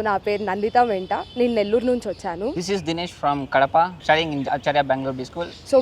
నా పేరు నందిత వెంట, నేను నెల్లూరు నుంచి వచ్చాను. This is Dinesh from Kadapa, studying in Acharya Bangalore B School. So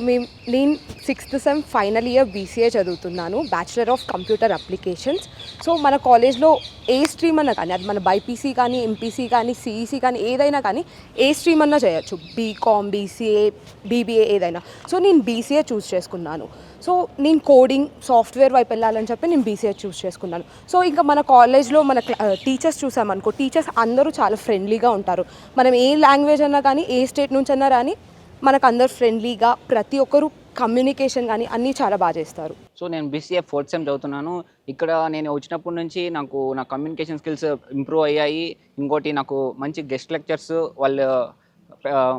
నేను 6th sem final year BCA చదువుతున్నాను, bachelor of computer applications. So మన కాలేజ్లో ఏ స్ట్రీమ్ అన్నా కానీ, అది మన బైపీసీ కానీ, ఎంపీసీ కానీ, సిఈసీ కానీ, ఏదైనా కానీ ఏ స్ట్రీమ్ అన్నా చేయొచ్చు, బీకామ్, BCA, BBA ఏదైనా. సో నేను BCA చూస్ చేసుకున్నాను. సో నేను కోడింగ్, సాఫ్ట్వేర్ వైపు వెళ్ళాలని చెప్పి నేను BCA చూస్ చేసుకున్నాను. సో ఇంకా మన కాలేజ్లో మన టీచర్స్ చూసామనుకో, టీచర్స్ అందరూ చాలా ఫ్రెండ్లీగా ఉంటారు. మనం ఏ లాంగ్వేజ్ అన్నా కానీ, ఏ స్టేట్ నుంచి అన్నా కానీ, మనకు అందరు ఫ్రెండ్లీగా, ప్రతి ఒక్కరు కమ్యూనికేషన్ కానీ అన్నీ చాలా బాగా చేస్తారు. సో నేను BCA 4th సెమ్ చదువుతున్నాను. ఇక్కడ నేను వచ్చినప్పటి నుంచి నా కమ్యూనికేషన్ స్కిల్స్ ఇంప్రూవ్ అయ్యాయి. ఇంకోటి నాకు మంచి గెస్ట్ లెక్చర్స్, వాళ్ళు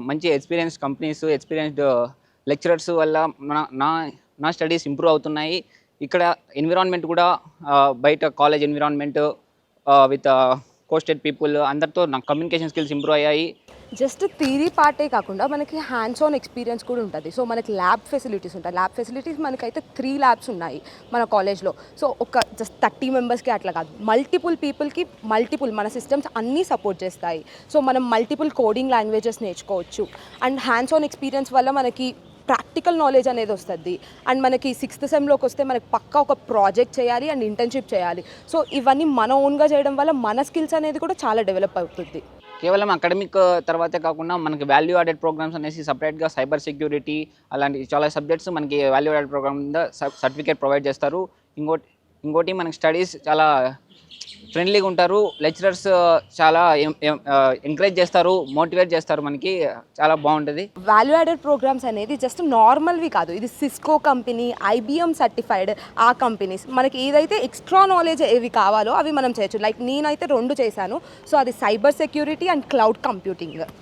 మంచి ఎక్స్పీరియన్స్ కంపెనీస్, ఎక్స్పీరియన్స్డ్ లెక్చరర్స్ వల్ల నా స్టడీస్ ఇంప్రూవ్ అవుతున్నాయి. ఇక్కడ ఎన్విరాన్మెంట్ కూడా బయట కాలేజ్ ఎన్విరాన్మెంట్ విత్ కోస్టెడ్ పీపుల్ అందరితో నా కమ్యూనికేషన్ స్కిల్స్ ఇంప్రూవ్ అయ్యాయి. జస్ట్ థియరీ పార్టే కాకుండా మనకి హ్యాండ్స్ ఆన్ ఎక్స్పీరియన్స్ కూడా ఉంటుంది. సో మనకి ల్యాబ్ ఫెసిలిటీస్ ఉంటాయి. ల్యాబ్ ఫెసిలిటీస్ మనకైతే 3 ల్యాబ్స్ ఉన్నాయి మన కాలేజ్లో. సో ఒక జస్ట్ 30 మెంబర్స్కి అట్లా కాదు, మల్టిపుల్ పీపుల్కి మన సిస్టమ్స్ అన్నీ సపోర్ట్ చేస్తాయి. సో మనం మల్టిపుల్ కోడింగ్ లాంగ్వేజెస్ నేర్చుకోవచ్చు. అండ్ హ్యాండ్స్ ఆన్ ఎక్స్పీరియన్స్ వల్ల మనకి ప్రాక్టికల్ నాలెడ్జ్ అనేది వస్తుంది. అండ్ మనకి 6th సెమ్లోకి వస్తే మనకి పక్కా ఒక ప్రాజెక్ట్ చేయాలి అండ్ ఇంటర్న్షిప్ చేయాలి. సో ఇవన్నీ మన ఓన్గా చేయడం వల్ల మన స్కిల్స్ అనేది కూడా చాలా డెవలప్ అవుతుంది. కేవలం అకాడమిక్ తర్వాతే కాకుండా మనకి వాల్యూ యాడెడ్ ప్రోగ్రామ్స్ అనేసి సపరేట్గా సైబర్ సెక్యూరిటీ అలాంటి చాలా సబ్జెక్ట్స్ మనకి వాల్యూ యాడెడ్ ప్రోగ్రామ్ కింద సర్టిఫికేట్ ప్రొవైడ్ చేస్తారు. ఇంకోటి మనకి స్టడీస్ చాలా ఫ్రెండ్లీగా ఉంటారు. లెక్చరర్స్ చాలా ఎంకరేజ్ చేస్తారు, మోటివేట్ చేస్తారు. మనకి చాలా బాగుంటుంది. వాల్యూ యాడెడ్ ప్రోగ్రామ్స్ అనేది జస్ట్ నార్మల్వి కాదు, ఇది సిస్కో కంపెనీ, IBM సర్టిఫైడ్ ఆ కంపెనీస్. మనకి ఏదైతే ఎక్స్ట్రా నాలెడ్జ్ ఏవి కావాలో అవి మనం చేయొచ్చు. లైక్ నేనైతే 2 చేశాను. సో అది cyber security and cloud computing.